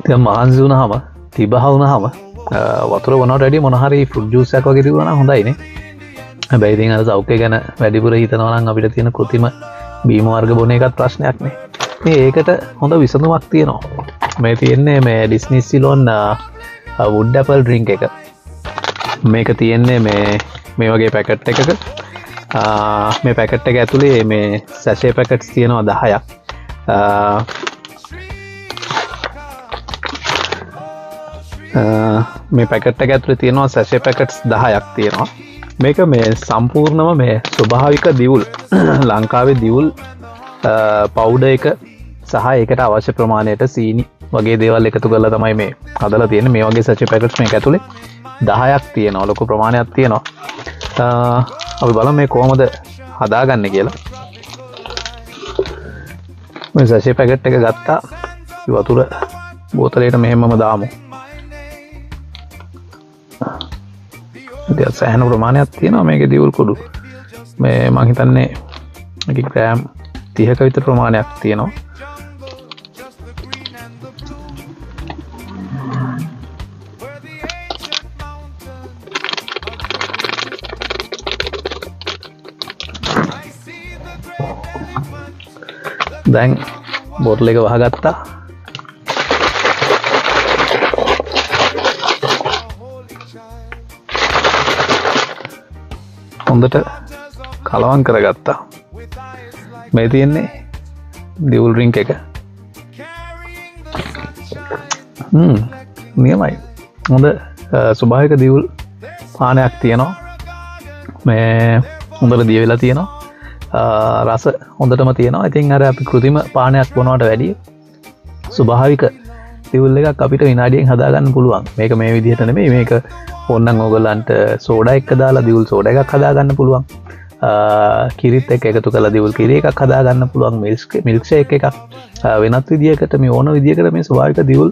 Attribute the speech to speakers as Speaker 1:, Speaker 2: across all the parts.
Speaker 1: දැන් මහන්සි වුණාම තිබහ වුණාම වතුර වුණාට වැඩිය මොන හරි ෆෘට් ජූස් එකක් වගේ තිබුණා නම් හොඳයිනේ. හැබැයි ඉතින් අර සෞඛ්‍ය ගැන වැඩිපුර හිතනවා නම් අපිට තියෙන කෘත්‍රිම බීම වර්ග බොන එකත් ප්‍රශ්නයක් නේ. මේ ඒකට හොඳ විසඳුමක් තියෙනවා. මේ තියෙන්නේ මේ Disney Ceylon wood Apple drink එක. මේක තියෙන්නේ මේ වගේ පැකට් එකක. මේ පැකට් එක ඇතුලේ මේ සැෂේ පැකට්ස් තියෙනවා 10ක්. මේ පැකට් එක ඇතුලේ තියෙනවා සැෂේ පැකට්ස් 10ක් තියෙනවා. මේක මේ සම්පූර්ණම මේ ස්වභාවික දිවුල් ලංකාවේ දිවුල් පවුඩර් එක සහ ඒකට අවශ්‍ය ප්‍රමාණයට සීනි වගේ දේවල් එකතු කරලා තමයි මේ හදලා තියෙන්නේ. මේ වගේ සැෂේ පැකට්ස් මේක ඇතුලේ 10ක් තියෙනවා. ලොකු ප්‍රමාණයක් තියෙනවා. අපි බලමු මේ කොහොමද හදාගන්නේ කියලා. මේ සැෂේ පැකට් එක ගත්තා. වතුර බෝතලයට මෙහෙමම දාමු. සෑහෙන ප්‍රමාණයක් තියෙනවා මේකේ දියුල් කුඩු. මේ මං හිතන්නේ මේක ග්‍රෑම් 30ක විතර ප්‍රමාණයක් තියෙනවා. දැන් බෝටල් එක වහගත්තා. හොඳට කලවම් කරගත්තා. මේ තියෙන්නේ දියුල් ඩ්‍රින්ක් එක. නියමයි. හොඳ ස්වභාවික දියුල් පානයක් තියෙනවා. මේ හොඳට දිය වෙලා තියෙනවා. රස හොඳටම තියෙනවා. ඉතින් අර අපි කෘත්‍රිම පානයක් බොනවට වැඩිය ස්වභාවික දියුල් එකක් අපිට විනාඩියෙන් හදාගන්න පුළුවන්. මේක මේ විදිහට නෙමෙයි. මේක ඕනනම් ඕගොල්ලන්ට සෝඩා එක දාලා දියුල් සෝඩා එකක් හදාගන්න පුළුවන්. කිරිත් එක්ක එකතු කරලා දියුල් කිරි එකක් හදාගන්න පුළුවන්. මිල්ක් ෂේක් එකක් වෙනත් විදිහකට මේ ඕන විදිහකට මේ ස්වභාවික දියුල්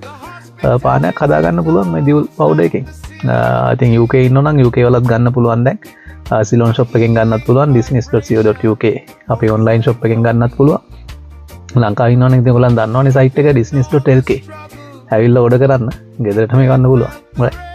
Speaker 1: පානයක් හදාගන්න පුළුවන් මේ දියුල් පවුඩර් එකෙන්. ඉතින් UK ඉන්නෝ නම් UK වලත් ගන්න පුළුවන් දැන්. සිලොන් ෂොප් එකෙන් ගන්නත් පුළුවන්. disney.co.uk අපේ ඔන්ලයින් ෂොප් එකෙන් ගන්නත් පුළුවන්. ලංකාවේ ඉන්නවනේ ඉතින් ඔයගොල්ලන් දන්නවනේ සයිට් එක disney.lk. ඇවිල්ලා ඕඩර් කරන්න. ගෙදරටම ගන්න පුළුවන්. right.